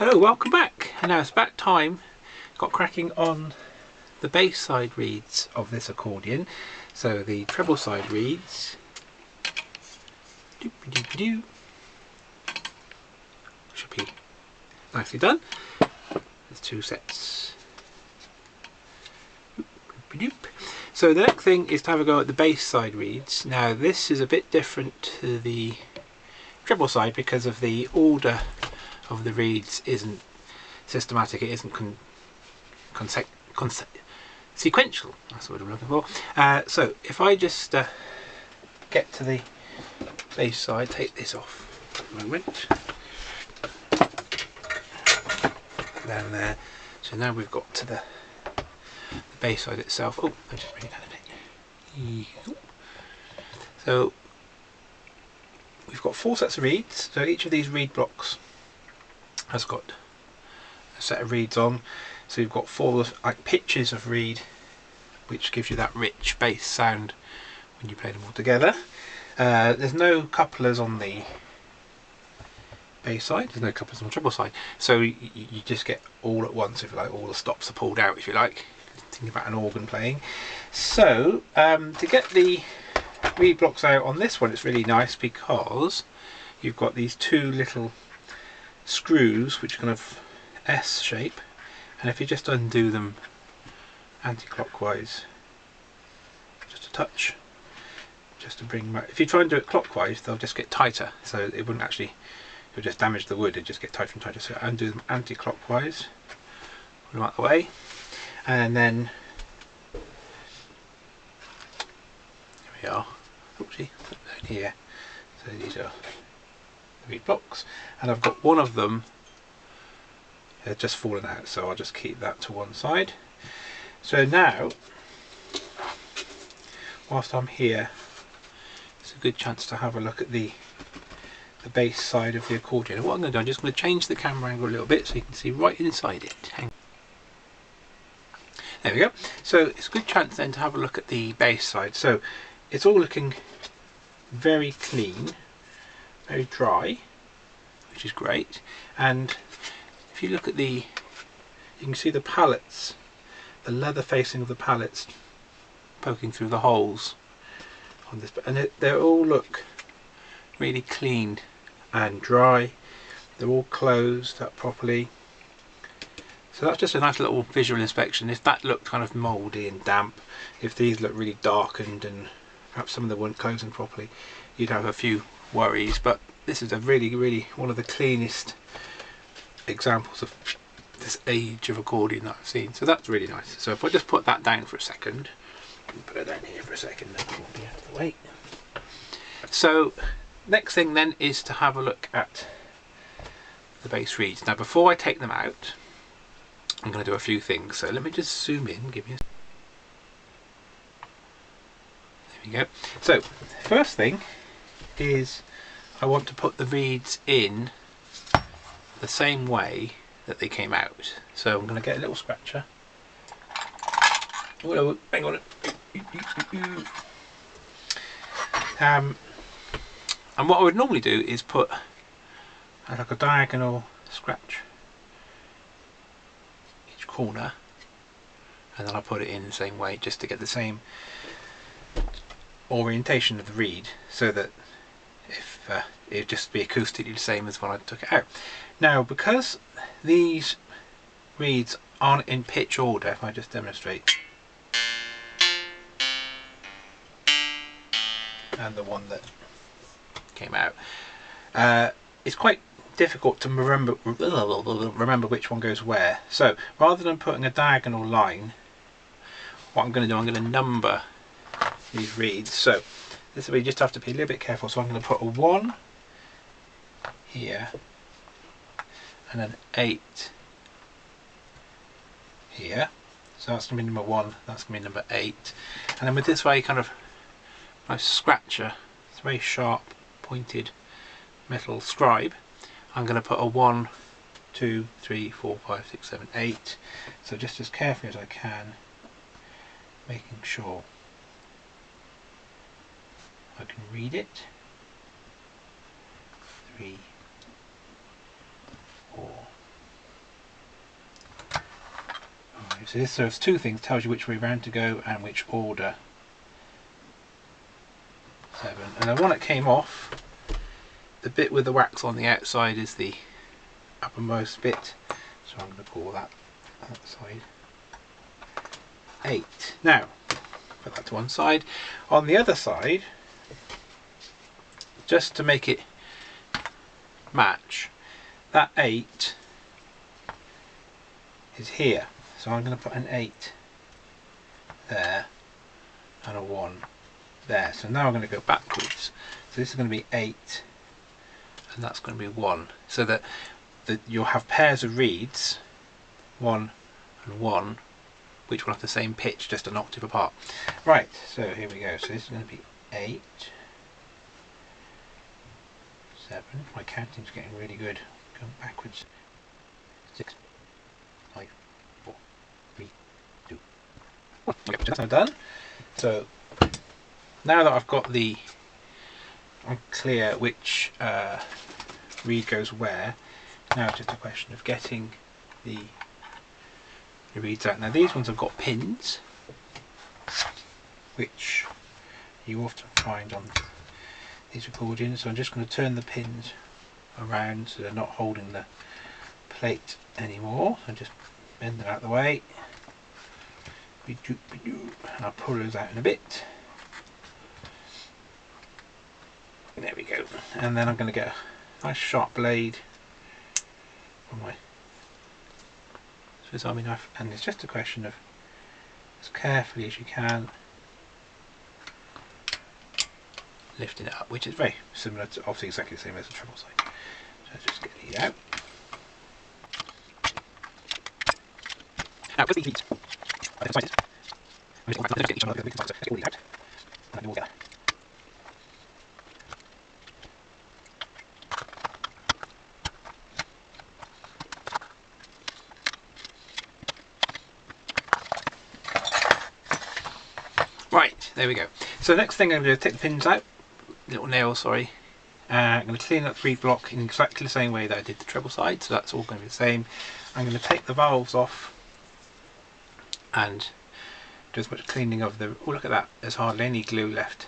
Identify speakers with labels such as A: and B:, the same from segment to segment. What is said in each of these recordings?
A: Hello, welcome back. And now it's about time. Got cracking on the bass side reeds of this accordion. So the treble side reeds should be nicely done. There's two sets. So the next thing is to have a go at the bass side reeds. Now this is a bit different to the treble side because of the order of the reeds isn't systematic, it isn't sequential, that's what I'm looking for. So if I just get to the bass side, take this off for a moment, down there, so now we've got to the bass side itself. Oh, I just bring it down a bit. So we've got 4 sets of reeds, so each of these reed blocks has got a set of reeds on, so you've got 4 like pitches of reed, which gives you that rich bass sound when you play them all together. There's no couplers on the bass side, there's no couplers on the treble side, so you just get all at once, if you like, all the stops are pulled out, if you like, thinking about an organ playing. So to get the reed blocks out on this one, it's really nice because you've got these 2 little screws which are kind of S shape, and if you just undo them anti-clockwise just a touch, just to bring back, if you try and do it clockwise they'll just get tighter, so it wouldn't actually, it would just damage the wood, it'd just get tighter and tighter. So undo them anti-clockwise, put them out the way, and then here we are. Oopsie, here. So these are the reed blocks, and I've got one of them just fallen out, so I'll just keep that to one side. So now, whilst I'm here, it's a good chance to have a look at the bass side of the accordion. And what I'm going to do, I'm just going to change the camera angle a little bit so you can see right inside it. There we go. So it's a good chance then to have a look at the bass side. So it's all looking very clean, very dry, which is great. And if you look at you can see the pallets, the leather facing of the pallets poking through the holes on this, and they all look really clean and dry. They're all closed up properly. So that's just a nice little visual inspection. If that looked kind of mouldy and damp, if these look really darkened and perhaps some of them weren't closing properly, you'd have a few worries. But this is a really one of the cleanest examples of this age of accordion that I've seen. So that's really nice. So if I just put that down for a second, put it down here for a second, that will be out of the way. So next thing then is to have a look at the bass reeds. Now before I take them out, I'm going to do a few things. So let me just zoom in, give you. There we go. So first thing is I want to put the reeds in the same way that they came out. So I'm going to get a little scratcher. Oh, hang on. And what I would normally do is put like a diagonal scratch each corner, and then I put it in the same way just to get the same orientation of the reed, so that if it'd just be acoustically the same as when I took it out. Now because these reeds aren't in pitch order, if I just demonstrate, and the one that came out, it's quite difficult to remember which one goes where. So rather than putting a diagonal line, what I'm going to do, I'm going to number these reeds. So this way you just have to be a little bit careful. So I'm going to put a 1 here and an 8 here. So that's going to be number 1, that's going to be number 8. And then with this way kind of nice scratcher, it's a very sharp pointed metal scribe, I'm going to put a 1, 2, 3, 4, 5, 6, 7, 8. So just as carefully as I can, making sure I can read it. 3, 4, So this serves two things, tells you which way round to go and which order. 7. And the one that came off, the bit with the wax on the outside is the uppermost bit, so I'm going to call that outside 8. Now put that to one side. On the other side, just to make it match, that 8 is here, so I'm going to put an 8 there and a 1 there. So now I'm going to go backwards, so this is going to be 8 and that's going to be 1, so that you'll have pairs of reeds, 1 and 1, which will have the same pitch, just an octave apart. Right, so here we go. So this is going to be 8, 7, my counting's getting really good, going backwards, 6, 5, 4, 3, 2, 1. Okay, that's now done. So now that I've got I'm clear which reed goes where, now it's just a question of getting the reeds out. Now these ones have got pins, which you often find on these accordions, so I'm just going to turn the pins around so they're not holding the plate anymore. So just bend them out of the way, and I'll pull those out in a bit. There we go. And then I'm going to get a nice sharp blade on my Swiss Army knife, and it's just a question of, as carefully as you can, lifting it up, which is very similar to, obviously exactly the same as the treble side. So just get these out. Now with these leads, right, there we go. So the next thing I'm going to take the pins out, little nails, sorry. I'm going to clean up the reed block in exactly the same way that I did the treble side, so that's all going to be the same. I'm going to take the valves off and do as much cleaning of the, oh look at that, there's hardly any glue left.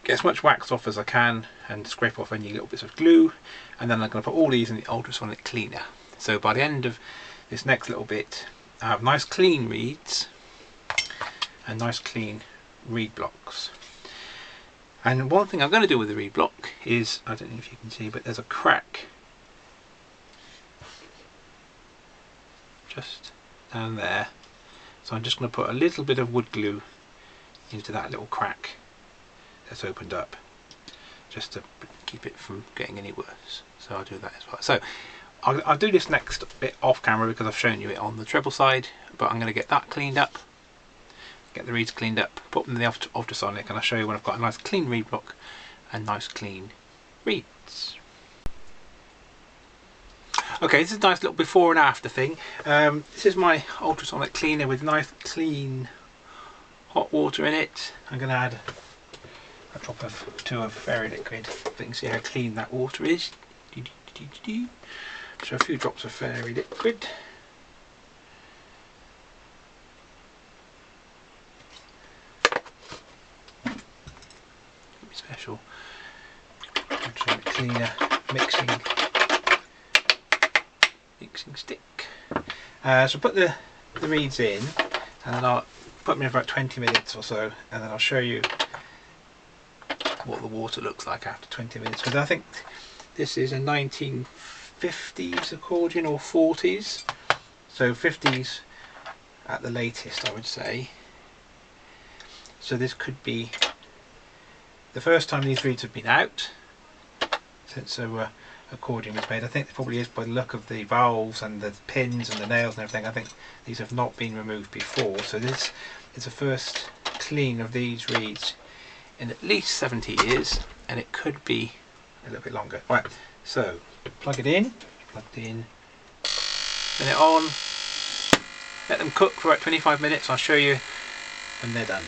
A: Get as much wax off as I can and scrape off any little bits of glue, and then I'm going to put all these in the ultrasonic cleaner. So by the end of this next little bit, I have nice clean reeds and nice clean reed blocks. And one thing I'm going to do with the reed block is, I don't know if you can see, but there's a crack just down there. So I'm just going to put a little bit of wood glue into that little crack that's opened up, just to keep it from getting any worse. So I'll do that as well. So I'll do this next bit off camera because I've shown you it on the treble side, but I'm going to get that cleaned up, get the reeds cleaned up, put them in the ultrasonic, and I'll show you when I've got a nice clean reed block and nice clean reeds. Okay, this is a nice little before and after thing. This is my ultrasonic cleaner with nice clean hot water in it. I'm going to add a drop or two of fairy liquid, but you can see how clean that water is. So a few drops of fairy liquid. Special ultrasonic cleaner mixing stick. So put the reeds in, and then I'll put them in for about 20 minutes or so, and then I'll show you what the water looks like after 20 minutes, because I think this is a 1950s accordion or 40s, so 50s at the latest I would say. So this could be the first time these reeds have been out since the accordion was made. I think it probably is by the look of the valves and the pins and the nails and everything. I think these have not been removed before, so this is the first clean of these reeds in at least 70 years, and it could be a little bit longer. Right, so plug it in, plugged in, turn it on, let them cook for about 25 minutes. I'll show you when they're done.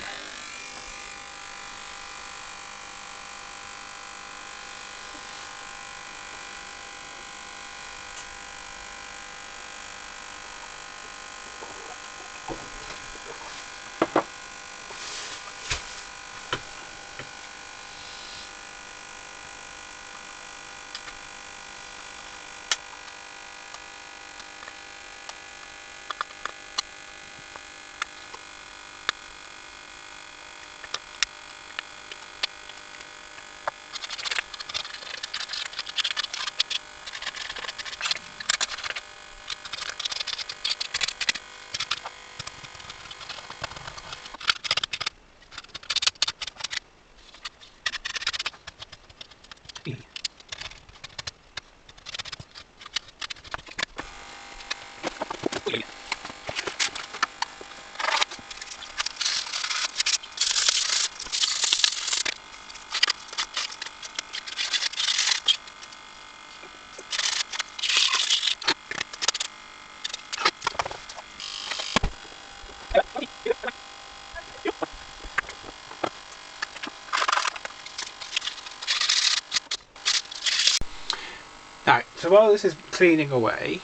A: Right, so while this is cleaning away,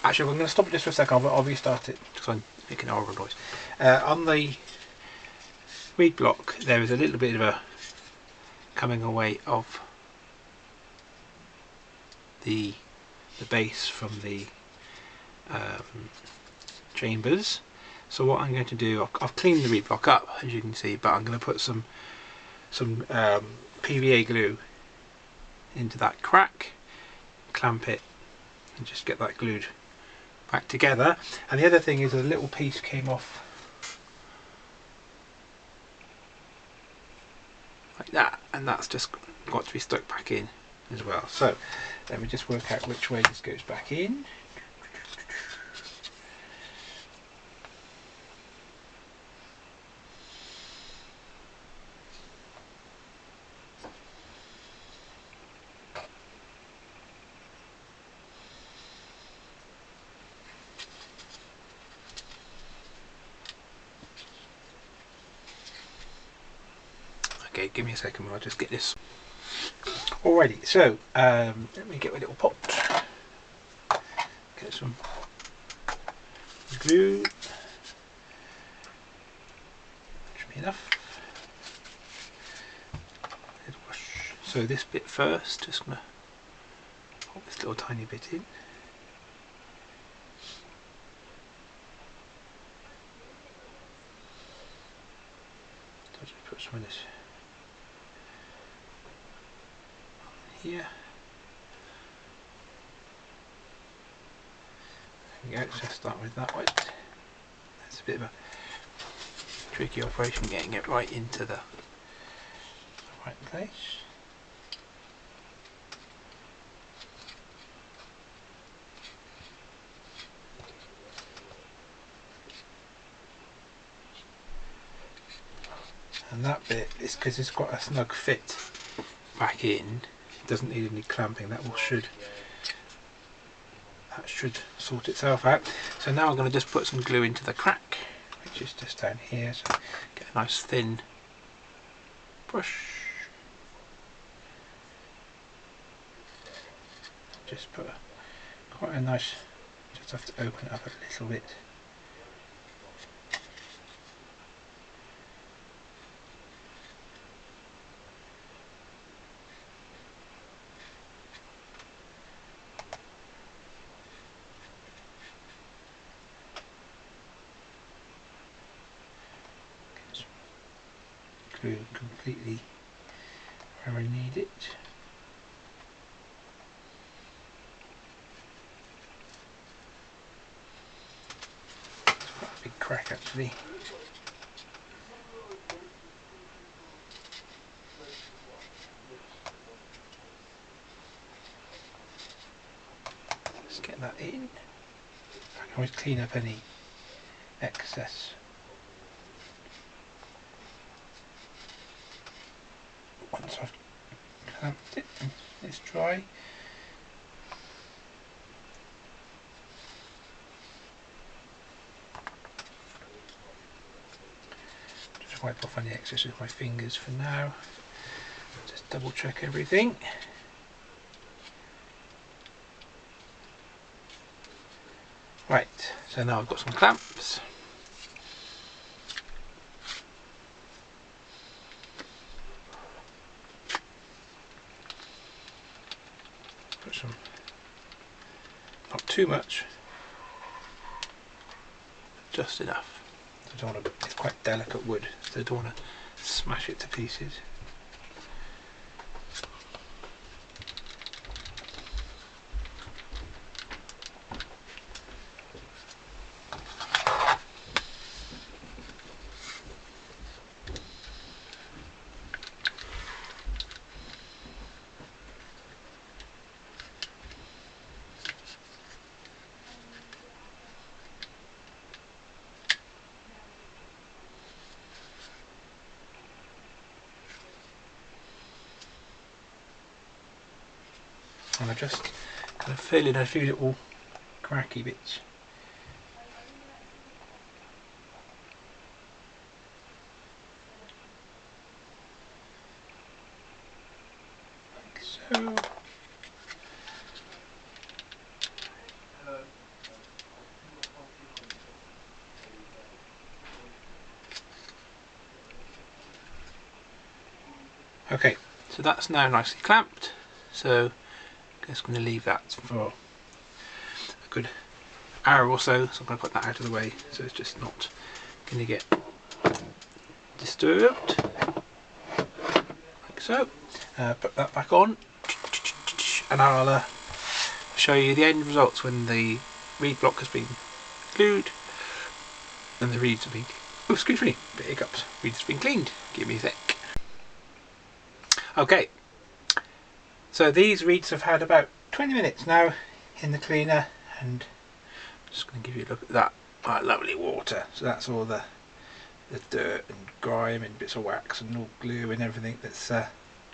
A: actually I'm going to stop it just for a second, I'll restart it because I'm making a horrible noise. On the reed block there is a little bit of a coming away of the base from the chambers. So what I'm going to do, I've cleaned the reed block up as you can see, but I'm going to put some PVA glue into that crack, clamp it and just get that glued back together. And the other thing is a little piece came off like that, and that's just got to be stuck back in as well. So let me just work out which way this goes back in. Okay, give me a second while I just get this. Alrighty, so let me get my little pot. Get some glue. Should be enough. So this bit first, just gonna pop this little tiny bit in. So I'll just put some of this here. There we go, let's just start with that one. That's a bit of a tricky operation getting it right into the right place. And that bit is because it's got a snug fit back in, it doesn't need any clamping. That should sort itself out. So now I'm going to just put some glue into the crack, which is just down here. So get a nice thin brush. Just put quite a nice. Just have to open it up a little bit. Glue completely where I need it. It's quite a big crack actually. Let's get that in. I can always clean up any excess once I've clamped it and it's dry. Just wipe off any excess with my fingers for now. Just double check everything. Right, so now I've got some clamps. Put some, not too much, just enough. I don't want to, it's quite delicate wood, so I don't want to smash it to pieces. And I just kind of fill in a few little cracky bits. Like so. So that's now nicely clamped. So I'm just going to leave that for a good hour or so. So I'm going to put that out of the way so it's just not going to get disturbed. Like so. Put that back on, and I'll show you the end results when the reed block has been glued and the reeds have been, oh excuse me, bit hiccups, reeds have been cleaned. Give me a sec. Okay, so these reeds have had about 20 minutes now in the cleaner, and I'm just going to give you a look at that. Lovely water. So that's all the dirt and grime and bits of wax and all glue and everything that's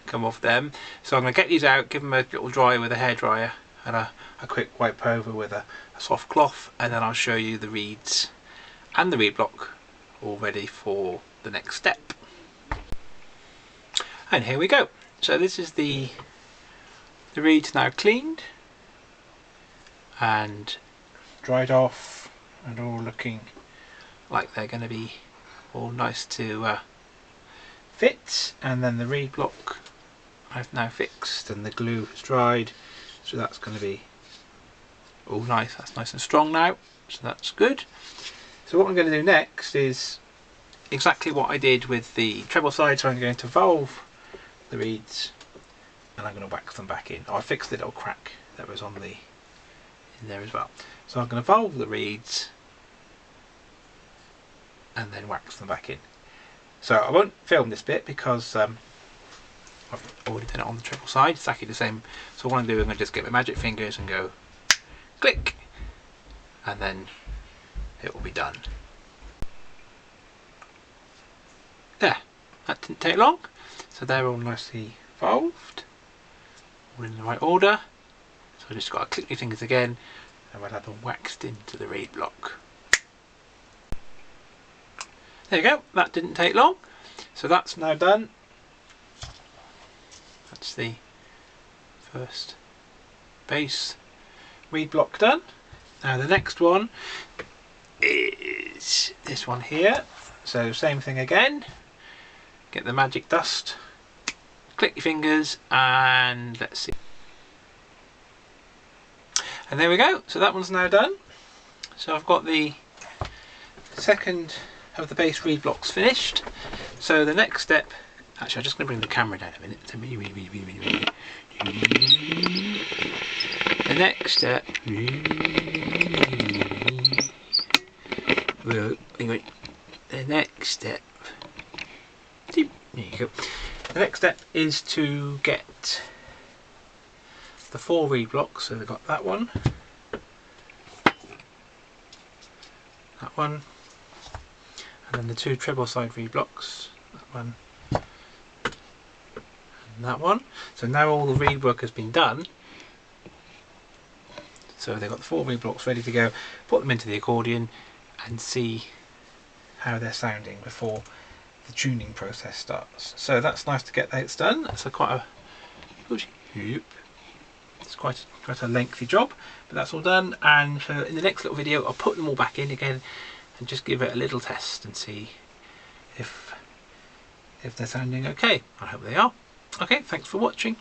A: come off them. So I'm going to get these out, give them a little dry with a hairdryer and a quick wipe over with a soft cloth, and then I'll show you the reeds and the reed block all ready for the next step. And here we go. So this is the reeds now cleaned and dried off and all looking like they're going to be all nice to fit. And then the reed block I've now fixed and the glue is dried, so that's going to be all nice. That's nice and strong now, so that's good. So what I'm going to do next is exactly what I did with the treble side. So I'm going to valve the reeds and I'm going to wax them back in. I fixed the little crack that was on in there as well. So I'm going to valve the reeds and then wax them back in. So I won't film this bit because I've already done it on the treble side, exactly the same. So what I'm doing, I'm going to just get my magic fingers and go click, and then it will be done. There, that didn't take long. So they're all nicely valved, all in the right order. So I just got to click my fingers again and we'll have them waxed into the reed block. There you go, that didn't take long. So that's now done. That's the first base reed block done. Now the next one is this one here. So same thing again. Get the magic dust, click your fingers, and let's see. And there we go. So that one's now done. So I've got the second of the base reed blocks finished. So the next step, actually I'm just going to bring the camera down a minute. The next step, there you go. The next step is to get the 4 reed blocks. So they've got that one, and then the 2 treble side reed blocks, that one and that one. So now all the reed work has been done. So they've got the 4 reed blocks ready to go. Put them into the accordion and see how they're sounding before the tuning process starts. So that's nice to get that done. That's it's quite a lengthy job, but that's all done. And so in the next little video I'll put them all back in again and just give it a little test and see if they're sounding okay. I hope they are. Okay, thanks for watching.